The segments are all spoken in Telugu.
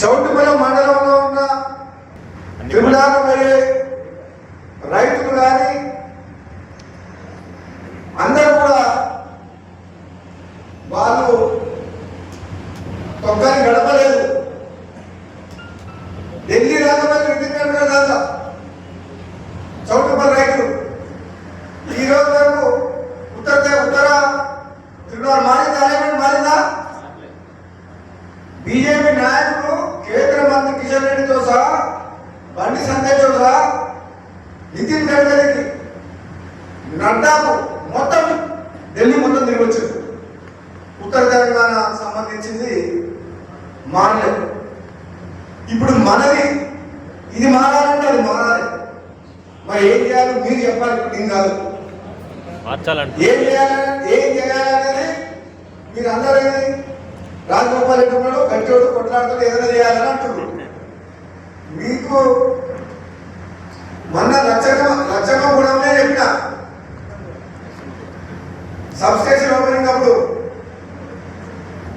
చౌటుపల్లి మండలంలో ఉన్న త్రిపురాకు పోయే రైతులు కానీ అందరూ కూడా వాళ్ళు తొక్కని గడపలేదు. ఢిల్లీ రాకపోతే ఇండిపెండెంట్ కాదా చౌటుపల్లి రైతులు ఈ రోజు వరకు ఉత్తర త్రిపుర మారిందా? బీజేపీ నాయకులు కేంద్ర మంత్రి కిషన్ రెడ్డితో సహా, బండి సంజయ్తో సహా, నితిన్ గడ్కరీకి, నడ్డాకు మొత్తం ఢిల్లీ మొత్తం తిరిగి వచ్చారు. ఉత్తర తెలంగాణ సంబంధించింది మారలేదు. ఇప్పుడు మనది ఇది మారాలంటే అది మారాలి. మరి ఏం చేయాలి మీరు చెప్పాలి. ఇప్పుడు ఏం కాదు ఏం చేయాలనేది మీరు అందరూ రాజగోపాల్ రెడ్డి ఉన్నాడు, గట్టివాడు, కొట్లాడుతాడు, ఏదైనా చేయాలని అంటున్నారు. మీకు మొన్న లచ్చమ్మ కూడా చెప్పిన సబ్స్టేషన్ ఓపెనింగ్ అప్పుడు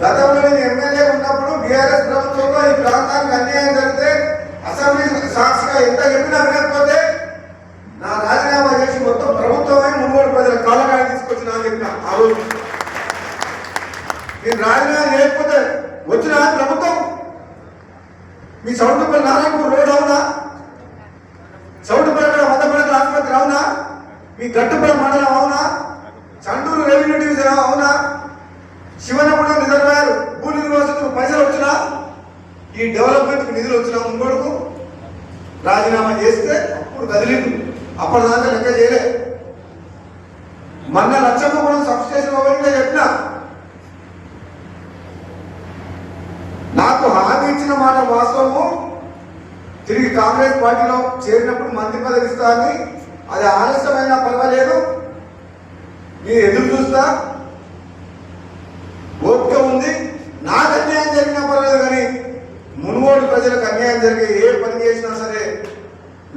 గతంలో నేను ఎమ్మెల్యే ఉన్నప్పుడు బీఆర్ఎస్ ప్రభుత్వంలో ఈ ప్రాంతానికి అన్యాయం జరిగితే అసెంబ్లీ సాక్షిగా ఎంత చెప్పినా వినకపోతే నా రాజీనామా చేసి మొత్తం ప్రభుత్వమే మున్గోడు ప్రజల కాలకాయ తీసుకొచ్చినా అని చెప్పిన. ఆ రోజు నేను రాజీనామా చేయకపోతే వచ్చిన ప్రభుత్వం మీ చౌటుపల్లి నారాయణపూర్ రోడ్ అవునా, చౌటుపల్లి వందపల్లి ఆసుపత్రి అవునా, మీ గట్టుపల్లి మండలం అవునా, చండూరు రెవెన్యూ డివిజన్ అవునా, శివనగూడెం రిజర్వాయర్ భూ నిర్వాసితులకు పైసలు వచ్చినా, ఈ డెవలప్మెంట్కి నిధులు వచ్చినా మున్గోడుకు రాజీనామా చేస్తే అప్పుడు కదిలిండు. అప్పటిదాకా లెక్క చేయలే. మొన్న లచ్చమ్మ కూడా సబ్స్టేషన్ ఓపెనింగ్ చెప్పిన నాకు హామీ ఇచ్చిన మాట వాస్తవము. తిరిగి కాంగ్రెస్ పార్టీలో చేరినప్పుడు మంత్రి పదవి ఇస్తా అని, అది ఆలస్యమైనా పర్వాలేదు, నేను ఎదురు చూస్తా, ఓపిక ఉంది. నాకు అన్యాయం జరిగినా పర్వాలేదు, కానీ మున్గోడు ప్రజలకు అన్యాయం జరిగే ఏ పని చేసినా సరే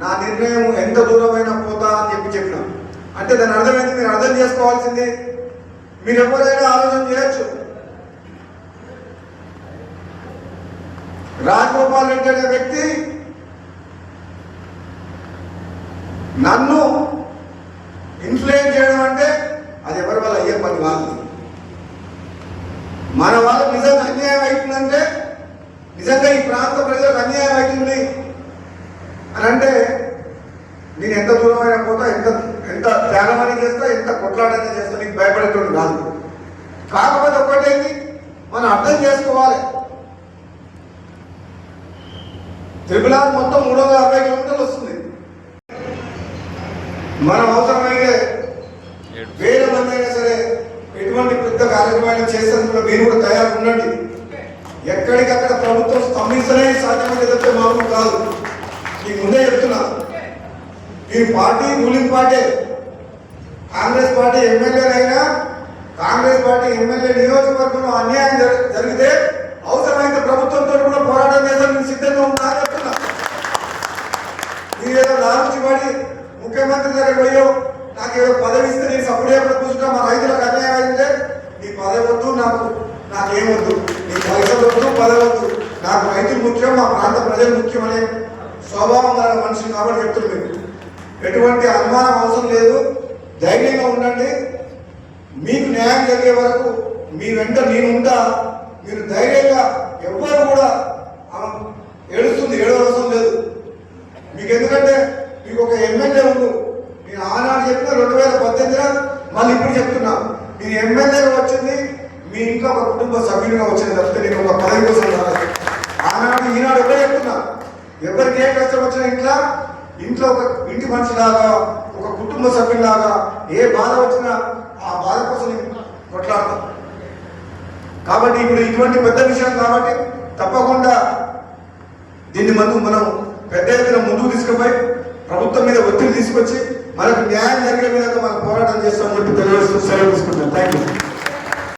నా నిర్ణయం ఎంత దూరమైనా పోతా అని చెప్పిన. అంటే దాని అర్థమైంది, మీరు అర్థం చేసుకోవాల్సింది. మీరు ఎవరైనా ఆలోచన చేయొచ్చు. రాజగోపాల్ రెడ్డి అనే వ్యక్తి నన్ను ఇన్ఫ్లుయెన్స్ చేయడం అంటే అది ఎవరి వల్ల అయ్యే పని కాదు. మన వాళ్ళకి నిజంగా అన్యాయం అవుతుందంటే, నిజంగా ఈ ప్రాంత ప్రజలకు అన్యాయం అవుతుంది అని అంటే నేను ఎంత దూరమైనా పోతా, ఎంత త్యాగమని చేస్తా, ఎంత కొట్లాడని చేస్తా, నీకు భయపడేటువంటి కాదు. కాకపోతే ఒక్కటేంటి, మనం అర్థం చేసుకోవాలి. త్రిపుర మొత్తం 360 కిలోమీటర్లు వస్తుంది. మనం అవసరమైతే వేల మంది అయినా సరే ఎటువంటి పెద్ద కార్యక్రమాలు చేసేందుకు మీరు కూడా తయారు ఉండండి. ఎక్కడికక్కడ ప్రభుత్వం స్తంభించనే సాధ్యమైతే తప్పితే మామూలు కాదు. మీకు ముందే చెప్తున్నా, ఈ party ruling party, Congress party ఎమ్మెల్యేలైనా, కాంగ్రెస్ పార్టీ ఎమ్మెల్యే నియోజకవర్గంలో అన్యాయం జరిగితే అవసరమైతే ప్రభుత్వంతో కూడా పోరాటం చేయాలని నేను సిద్ధంగా ఉన్నా చెప్తున్నా. మీరు ఏదో లాలూచి పడి ముఖ్యమంత్రి దగ్గర పోయో నాకు ఏదో పదవి ఇస్తే నేను సపోర్ట్ ఎప్పుడు కూర్చుంటా, మా రైతులకు అన్యాయం అయితే నీ పదవి వద్దు, నాకేమొద్దు, నీ పైసలు వద్దు, పదవి వద్దు, నాకు రైతులు ముఖ్యం, మా ప్రాంత ప్రజలు ముఖ్యం అనే స్వభావం గల మనిషిని కాబట్టి చెప్తున్నాను. ఎటువంటి అనుమానం అవసరం లేదు, ధైర్యంగా ఉండండి. మీకు న్యాయం జరిగే వరకు మీ వెంట నేను ఉంటా. మీరు ధైర్యంగా, ఎవ్వరు కూడా ఏడవసరం లేదు మీకు. ఎందుకంటే మీకు ఒక ఎమ్మెల్యే ఉండు. నేను ఆనాడు చెప్పిన 2018 మళ్ళీ ఇప్పుడు చెప్తున్నా, నేను ఎమ్మెల్యేగా వచ్చింది మీ ఇంట్లో ఒక కుటుంబ సభ్యులుగా వచ్చింది తప్పితే నేను ఒక పదవి కోసం రాలేదు. ఆనాడు ఈనాడు ఎవరే చెప్తున్నా, ఎవరికి ఏ కష్టం వచ్చినా ఇంట్లో ఒక ఇంటి మనిషిలాగా, ఒక కుటుంబ సభ్యులాగా, ఏ బాధ వచ్చినా ఆ బాధ కోసం నేను కొట్లాడతాను. కాబట్టి ఇప్పుడు ఇటువంటి పెద్ద విషయం కాబట్టి తప్పకుండా దీన్ని మనం పెద్ద ఎత్తున ముందుకు తీసుకుపోయి ప్రభుత్వం మీద ఒత్తిడి తీసుకొచ్చి మనకు న్యాయం జరిగే విధంగా మనం పోరాటం చేస్తామని చెప్పి తెలియజేస్తూ సెలవు తీసుకుంటాం. Thank you.